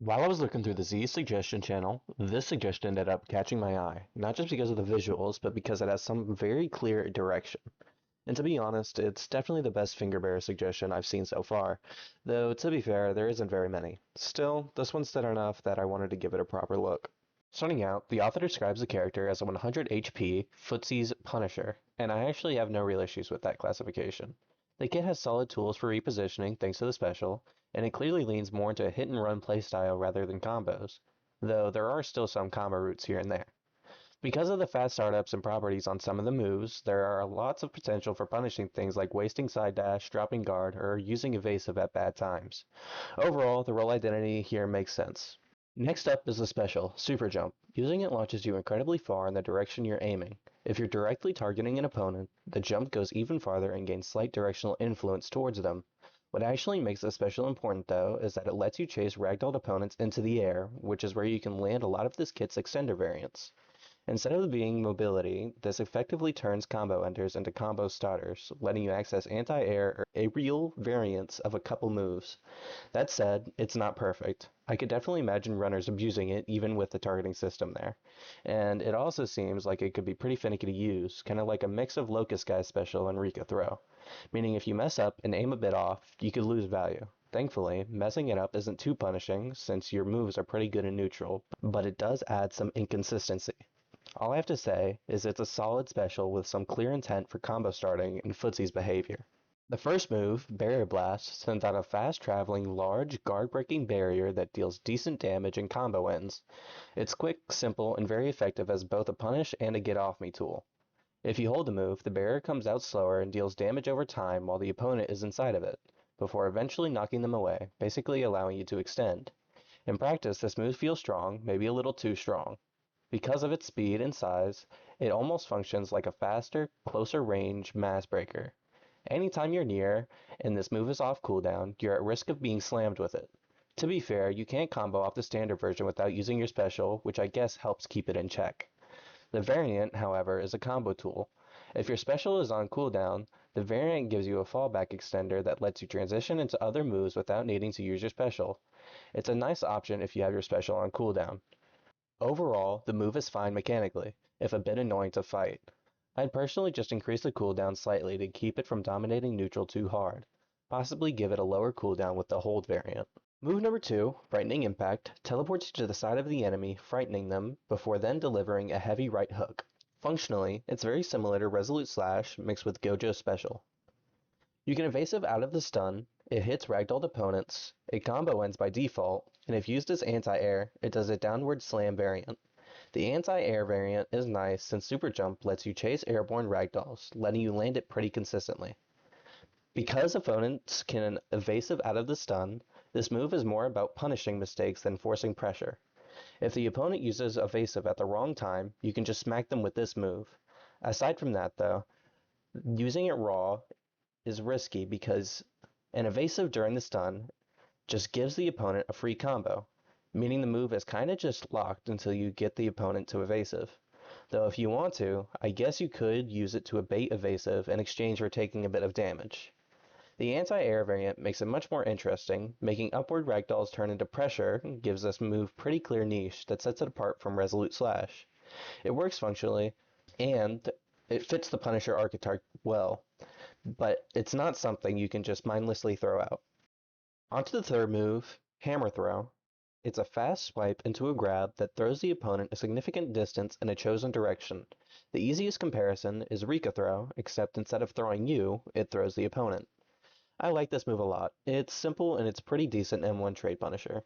While I was looking through the Z suggestion channel, this suggestion ended up catching my eye, not just because of the visuals, but because it has some very clear direction. And to be honest, it's definitely the best finger bearer suggestion I've seen so far, though to be fair, there isn't very many. Still, this one stood enough that I wanted to give it a proper look. Starting out, the author describes the character as a 100 HP Footsie's Punisher, and I actually have no real issues with that classification. The kit has solid tools for repositioning thanks to the special, and it clearly leans more into a hit and run playstyle rather than combos, though there are still some combo routes here and there. Because of the fast startups and properties on some of the moves, there are lots of potential for punishing things like wasting side dash, dropping guard, or using evasive at bad times. Overall, the role identity here makes sense. Next up is the special, Super Jump. Using it launches you incredibly far in the direction you're aiming. If you're directly targeting an opponent, the jump goes even farther and gains slight directional influence towards them. What actually makes this special important though is that it lets you chase ragdolled opponents into the air, which is where you can land a lot of this kit's extender variants. Instead of being mobility, this effectively turns combo enders into combo starters, letting you access anti-air or aerial variants of a couple moves. That said, it's not perfect. I could definitely imagine runners abusing it even with the targeting system there. And it also seems like it could be pretty finicky to use, kind of like a mix of Locust Guy special and Rika Throw. Meaning if you mess up and aim a bit off, you could lose value. Thankfully, messing it up isn't too punishing since your moves are pretty good in neutral, but it does add some inconsistency. All I have to say is it's a solid special with some clear intent for combo starting and Footsie's behavior. The first move, Barrier Blast, sends out a fast-traveling, large, guard-breaking barrier that deals decent damage and combo ends. It's quick, simple, and very effective as both a punish and a get-off-me tool. If you hold the move, the barrier comes out slower and deals damage over time while the opponent is inside of it, before eventually knocking them away, basically allowing you to extend. In practice, this move feels strong, maybe a little too strong. Because of its speed and size, it almost functions like a faster, closer range mass breaker. Anytime you're near, and this move is off cooldown, you're at risk of being slammed with it. To be fair, you can't combo off the standard version without using your special, which I guess helps keep it in check. The variant, however, is a combo tool. If your special is on cooldown, the variant gives you a fallback extender that lets you transition into other moves without needing to use your special. It's a nice option if you have your special on cooldown. Overall, the move is fine mechanically, if a bit annoying to fight. I'd personally just increase the cooldown slightly to keep it from dominating neutral too hard. Possibly give it a lower cooldown with the hold variant. Move number 2, Frightening Impact, teleports you to the side of the enemy, frightening them, before then delivering a heavy right hook. Functionally, it's very similar to Resolute Slash mixed with Gojo's special. You can evasive out of the stun, it hits ragdolled opponents, it combo ends by default, and if used as anti-air, it does a downward slam variant. The anti-air variant is nice since Super Jump lets you chase airborne ragdolls, letting you land it pretty consistently. Because opponents can evasive out of the stun, this move is more about punishing mistakes than forcing pressure. If the opponent uses evasive at the wrong time, you can just smack them with this move. Aside from that though, using it raw is risky because an evasive during the stun just gives the opponent a free combo, meaning the move is kinda just locked until you get the opponent to evasive. Though if you want to, I guess you could use it to abate evasive in exchange for taking a bit of damage. The anti-air variant makes it much more interesting, making upward ragdolls turn into pressure gives this move pretty clear niche that sets it apart from Resolute Slash. It works functionally, and it fits the Punisher archetype well, but it's not something you can just mindlessly throw out. Onto the third move, Hammer Throw. It's a fast swipe into a grab that throws the opponent a significant distance in a chosen direction. The easiest comparison is Rika Throw, except instead of throwing you, it throws the opponent. I like this move a lot. It's simple and it's pretty decent M1 trade punisher.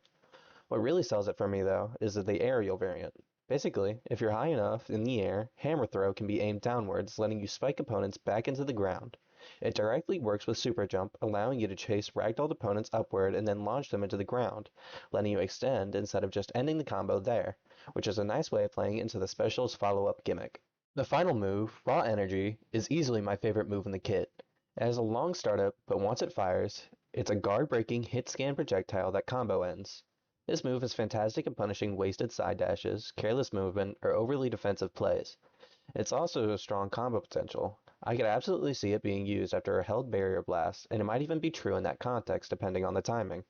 What really sells it for me though is the aerial variant. Basically, if you're high enough in the air, Hammer Throw can be aimed downwards, letting you spike opponents back into the ground. It directly works with Super Jump, allowing you to chase ragdolled opponents upward and then launch them into the ground, letting you extend instead of just ending the combo there, which is a nice way of playing into the special's follow-up gimmick. The final move, Raw Energy, is easily my favorite move in the kit. It has a long startup, but once it fires, it's a guard-breaking hit-scan projectile that combo ends. This move is fantastic at punishing wasted side dashes, careless movement, or overly defensive plays. It's also a strong combo potential. I could absolutely see it being used after a held barrier blast, and it might even be true in that context depending on the timing.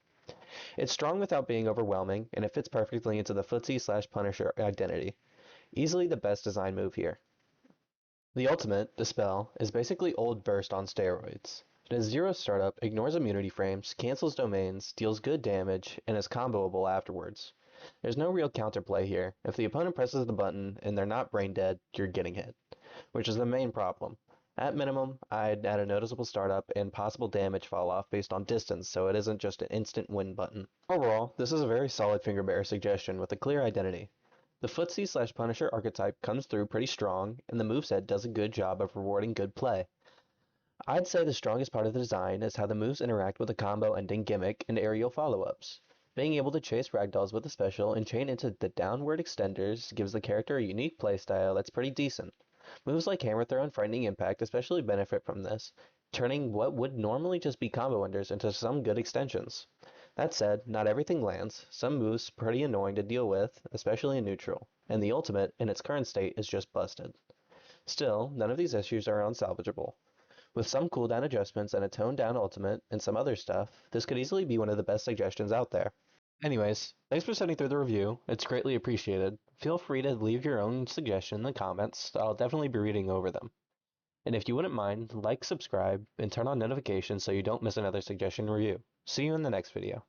It's strong without being overwhelming, and it fits perfectly into the footsie/Punisher identity. Easily the best design move here. The ultimate, Dispel, is basically old Burst on steroids. It has 0 startup, ignores immunity frames, cancels domains, deals good damage, and is comboable afterwards. There's no real counterplay here. If the opponent presses the button and they're not brain dead, you're getting hit, which is the main problem. At minimum, I'd add a noticeable startup and possible damage fall off based on distance so it isn't just an instant win button. Overall, this is a very solid finger bearer suggestion with a clear identity. The footsie/Punisher archetype comes through pretty strong, and the moveset does a good job of rewarding good play. I'd say the strongest part of the design is how the moves interact with the combo ending gimmick and aerial follow-ups. Being able to chase ragdolls with a special and chain into the downward extenders gives the character a unique playstyle that's pretty decent. Moves like Hammer Throw and Frightening Impact especially benefit from this, turning what would normally just be combo enders into some good extensions. That said, not everything lands. Some moves pretty annoying to deal with, especially in neutral, and the ultimate, in its current state, is just busted. Still, none of these issues are unsalvageable. With some cooldown adjustments and a toned down ultimate and some other stuff, this could easily be one of the best suggestions out there. Anyways, thanks for sitting through the review. It's greatly appreciated. Feel free to leave your own suggestion in the comments. I'll definitely be reading over them. And if you wouldn't mind, like, subscribe, and turn on notifications so you don't miss another suggestion review. See you in the next video.